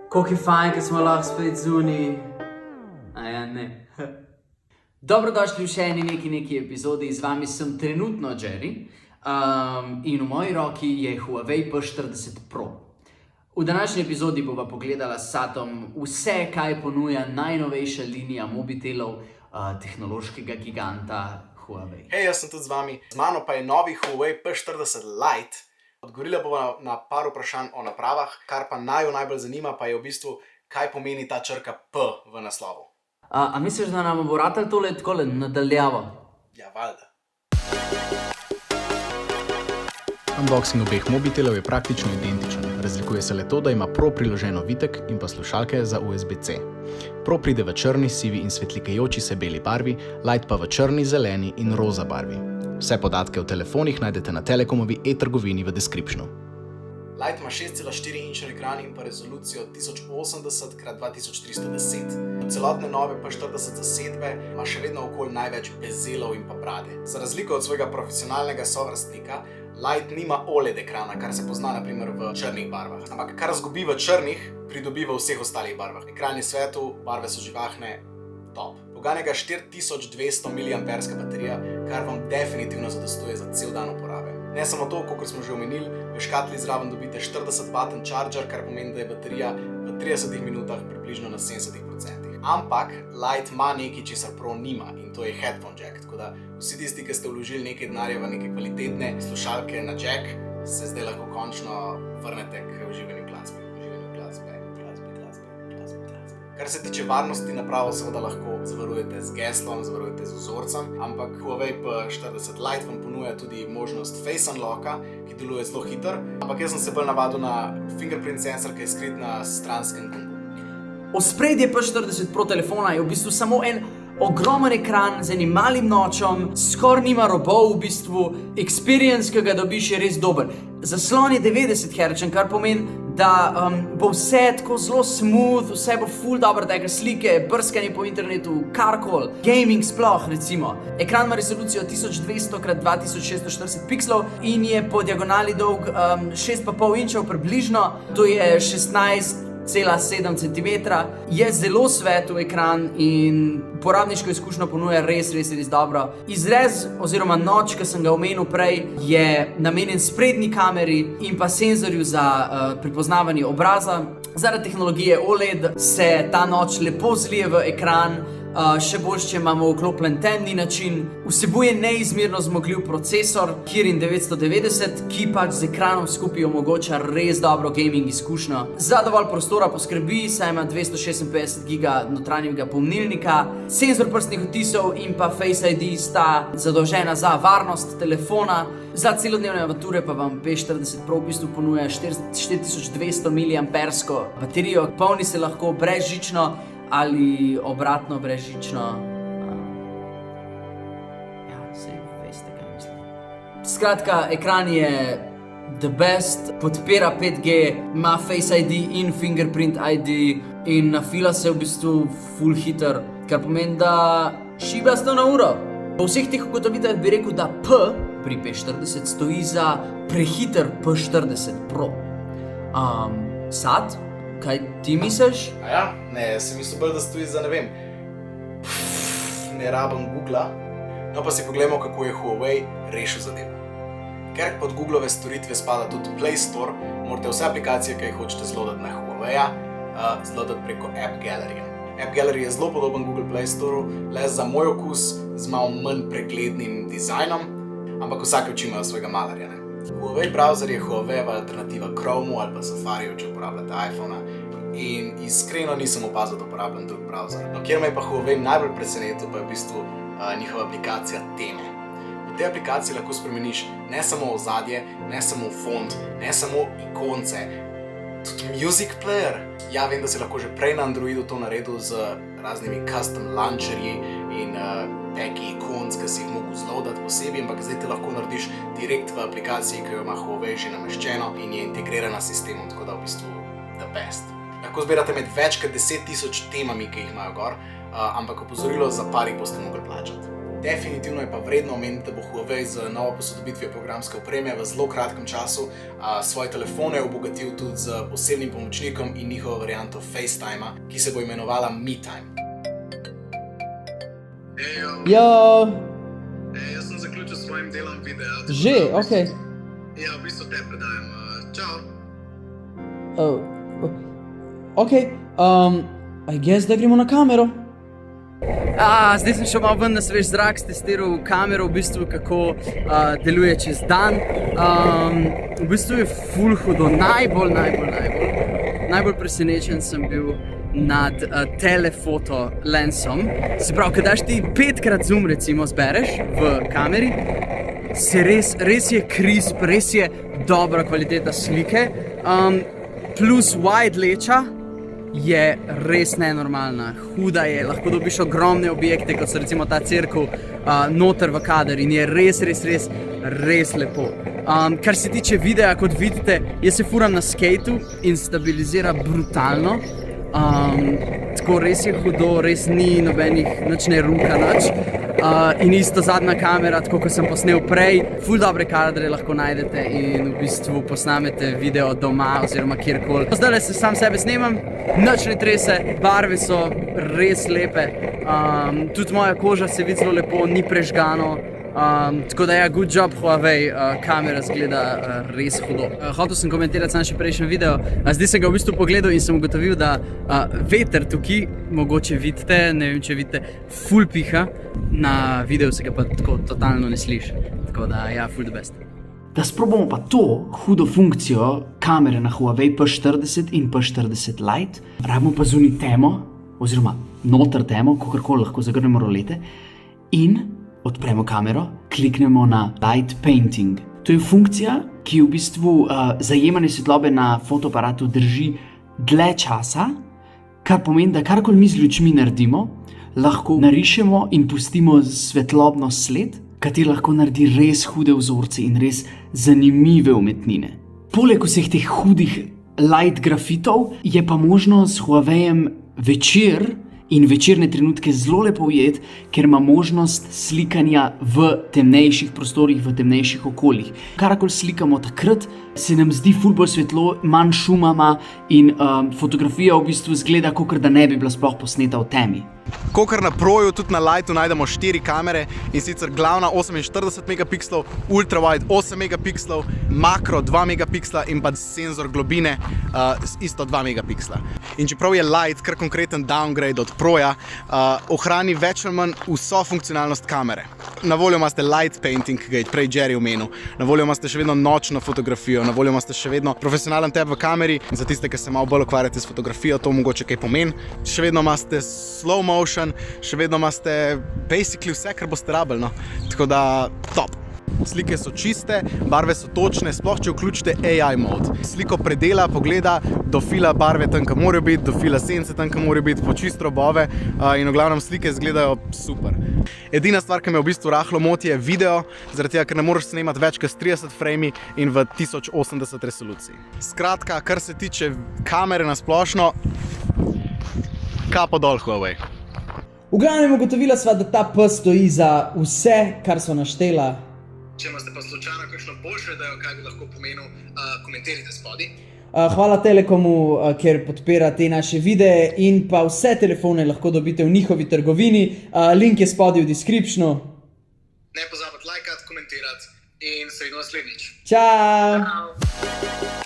Koliko je fajn, ker smo lahko spet zunaj. A ja, ne. Dobrodošli v še eni neki epizodi, z vami sem trenutno Jerry in v moji roki je Huawei P40 Pro. V današnji epizodi bova pogledala s Satom vse, kaj ponuja najnovejša linija mobitelov tehnološkega giganta Huawei. Hej, jaz sem tudi z vami, z mano pa je novi Huawei P40 Lite. Odgovorila bova na par vprašanj o napravah, kar pa najbolj zanima pa je v bistvu, kaj pomeni ta črka P v naslovu. A misliš, da nam bo ratalo tole takole nadaljavo? Ja, valjda. Unboxing obeh mobitelov je praktično identičen. Razlikuje se le to, da ima Pro priložen ovitek in pa slušalke za USB-C. Pro pride v črni, sivi in svetlikajoči se beli barvi, Lite pa v črni, zeleni in roza barvi. Vse podatke o telefonih najdete na Telekomovi e-trgovini v descriptionu. Lite ima 6,4-inčen ekran in pa rezolucijo 1080x2310. Celotne nove P40 zasedbe ima še vedno okoli največ bezelov in pa brade. Za razliko od svojega profesionalnega sovrstnika, Lite nima OLED ekrana, kar se pozna na primer v črnih barvah. Ampak kar zgubi v črnih, pridobi v vseh ostalih barvah. Ekran je svetel, barve so živahne, top. Poganega 4200 mAh baterija, kar vam definitivno zadostuje za cel dan uporabe. Ne samo to, kot smo že omenili, v škatli zraven dobite 40W charger, kar pomeni, da je baterija v 30 minutah približno na 70%. Ampak Lite ima nekaj, česar Pro nima, in to je headphone jack. Tako da vsi tisti, ki ste vložili nekaj denarja v neke kvalitetne slušalke na jack, se zdaj lahko končno vrnete k uživanju glasbe. Kar se tiče varnosti, napravo seveda lahko zavarujete z geslom, zavarujete z vzorcem, ampak Huawei P40 Lite vam ponuja tudi možnost Face Unlocka, ki deluje zelo hiter, ampak jaz sem se bolj navadil na fingerprint sensor, ki je skrit na stranskem gumbu. Ospredje P40 Pro telefona je v bistvu samo en ogromen ekran z enim malim nočem, skoraj nima robov v bistvu, experience, ki ga dobiš, je res dober. Zaslon je 90 Hz, kar pomeni, da bo vse tako zelo smooth, vse bo ful dobro, da je slike, brskanje po internetu, karkoli, gaming sploh recimo. Ekran ima rezolucijo 1200x2640 pixelov in je po diagonali dolg 6,5 inčev približno, to je 16,7 cm, je zelo svetel ekran in uporabniško izkušnjo ponuja res dobro. Izrez oziroma noč, ki sem ga omenil prej, je namenjen sprednji kameri in pa senzorju za prepoznavanje obraza. Zaradi tehnologije OLED se ta noč lepo zlije v ekran, še boljše, če imamo vklopljen temni način. Vsebuje neizmerno zmogljiv procesor Kirin 990, ki pač z ekranom skupaj omogoča res dobro gaming izkušnjo. Za dovolj prostora poskrbi, saj ima 256 GB notranjega pomnilnika. Senzor prstnih odtisov in pa Face ID sta zadolžena za varnost telefona. Za celodnevne avanture pa vam P40 Pro v bistvu ponuja 4200 mAh baterijo. Polni se lahko brezžično ali obratno brezžično. Ja, saj veste, kaj mislim. Skratka, ekran je the best, podpira 5G, ima Face ID in Fingerprint ID in nafila se v bistvu full hiter, kar pomeni, da šiba 100 na uro. Po vseh teh ugotovitvah bi rekel, da P pri P40 stoji za prehiter P40 Pro. Sad? Kaj ti misliš? Aja, ne, sem mislil bolj, da stoji za, ne vem, ne rabim Googla. No pa si pogledamo, kako je Huawei rešil zadevo. Ker pod Googlove storitve spada tudi Play Store, morate vse aplikacije, ki jih hočete zlodati na Huaweia, zlodati preko App Galleryja. App Gallery je zelo podoben Google Play Storeu, le za moj okus z malo manj preglednim dizajnom, ampak vsake oči imajo svojega malarja, ne. Huawei browser je Huaweiova alternativa Chromeu ali pa Safariju, če uporabljate iPhona, in iskreno nisem opazil, da uporabljam drug browser. No, kjer me je pa Huawei najbolj presenetil, pa je v bistvu njihova aplikacija teme. V tej aplikaciji lahko spremeniš ne samo ozadje, ne samo font, ne samo ikonce, tudi music player. Ja, vem, da si lahko že prej na Androidu to naredil z raznimi custom launcherji in peki ikonc, ki si jih mogel zlodati posebej, ampak zdaj te lahko narediš direkt v aplikaciji, ki jo ima Huawei že nameščeno in je integrirana s sistemom, tako da v bistvu the best. Lahko zbirate med več kot 10 000 temami, ki jih imajo gor, ampak opozorilo, za par jih boste mogli plačati. Definitivno je pa vredno omeniti, da bo Huawei z novo posodobitvijo programske opreme v zelo kratkem času svoje telefone obogatil tudi z osebnim pomočnikom in njihovo varianto FaceTima, ki se bo imenovala MeTime. Jo, Jaz sem zaključil s svojim delom videa. že, okej. Ja, v bistvu te predajam. Čau. Okej, I guess, da gremo na kamero. Zdaj sem šel malo ven na svež zrak, testiral kamero, v bistvu kako deluje čez dan. V bistvu je ful hudo, najbolj presenečen sem bil nad telefoto lensom. Se pravi, kad daš ti 5x zoom recimo zbereš v kameri, se res je crisp, res je dobra kvaliteta slike. Plus wide leča je res nenormalna, huda je, lahko dobiš ogromne objekte, kot so recimo ta cerkev noter v kader in je res lepo. Kar se tiče videa, kot vidite, jaz se furam na skateu in stabilizira brutalno. Tako res je hudo, res ni nobenih, nič ne ruka, nič. In isto zadnja kamera, tako kot sem posnel prej, ful dobre kadre lahko najdete in v bistvu posnamete video doma oziroma kjerkoli. Zdajle se sam sebe snemam, nič ne trese, barve so res lepe, tudi moja koža se vidi zelo lepo, ni prežgano. Tako da ja, good job Huawei, kamera zgleda res hudo. Hotel sem komentirati sam še prejšnji video, zdaj sem ga v bistvu pogledal in sem ugotovil, da veter tukaj, mogoče vidite, ne vem če vidite, ful piha, na videu se ga pa tako totalno ne sliši, tako da ja, ful the best. Da sprobamo pa to hudo funkcijo kamere na Huawei P40 in P40 Lite, rabimo pa zunaj temo, oziroma noter temo, kakorkoli lahko zagrnemo rolete in odpremo kamero, kliknemo na Light Painting. To je funkcija, ki v bistvu zajemanje svetlobe na fotoaparatu drži dlje časa, kar pomeni, da karkoli mi z lučmi naredimo, lahko narišemo in pustimo svetlobno sled, kateri lahko naredi res hude vzorce in res zanimive umetnine. Poleg vseh teh hudih light grafitov je pa možno s Huaweijem večer in večerne trenutke zelo lepo ujeti, ker ima možnost slikanja v temnejših prostorih, v temnejših okoljih. Karakoli slikamo takrat, se nam zdi ful bolj svetlo, manj šuma ima in fotografija v bistvu zgleda, kakor da ne bi bila sploh posneta v temi. Kokor na Proju, tudi na Lightu najdemo 4 kamere in sicer glavna 48 megapikslov, ultrawide 8 megapikslov, makro 2 megapiksla in pa senzor globine isto 2 megapiksla. In čeprav je Light kar konkreten downgrade od Proja, ohrani več ali manj vso funkcionalnost kamere. Na voljo imate Light Painting, ki ga je prej Jerry omenil, na voljo imate še vedno nočno fotografijo, na voljo imate še vedno profesionalen tab v kameri, za tiste, ki se malo bolj ukvarjate s fotografijo, to mogoče kaj pomeni. Še vedno imate slow motion, še vedno imate basically vse, kar boste rabili, no. Tako da top. Slike so čiste, barve so točne, sploh če vključite AI mode. Sliko predela, pogleda, dofila barve tam, kam morajo biti, dofila sence tam, kam morajo biti, počist robove in v glavnem slike izgledajo super. Edina stvar, ki me v bistvu rahlo moti, je video, zaradi tega, ker ne moreš snemati več kot 30 frame in v 1080 resoluciji. Skratka, kar se tiče kamere na splošno, kapo dol Huawei. V glavnem ugotovila sva, da ta P stoji za vse, kar so naštela. Če imate pa slučajno kakšno boljšo idejo, kaj bi lahko pomenil, komentirajte spodaj. Hvala Telekomu, ker podpira te naše videe in pa vse telefone lahko dobite v njihovi trgovini. Link je spodaj v descriptionu. Ne pozabite lajkati, komentirati in se vidimo naslednjič. Čau!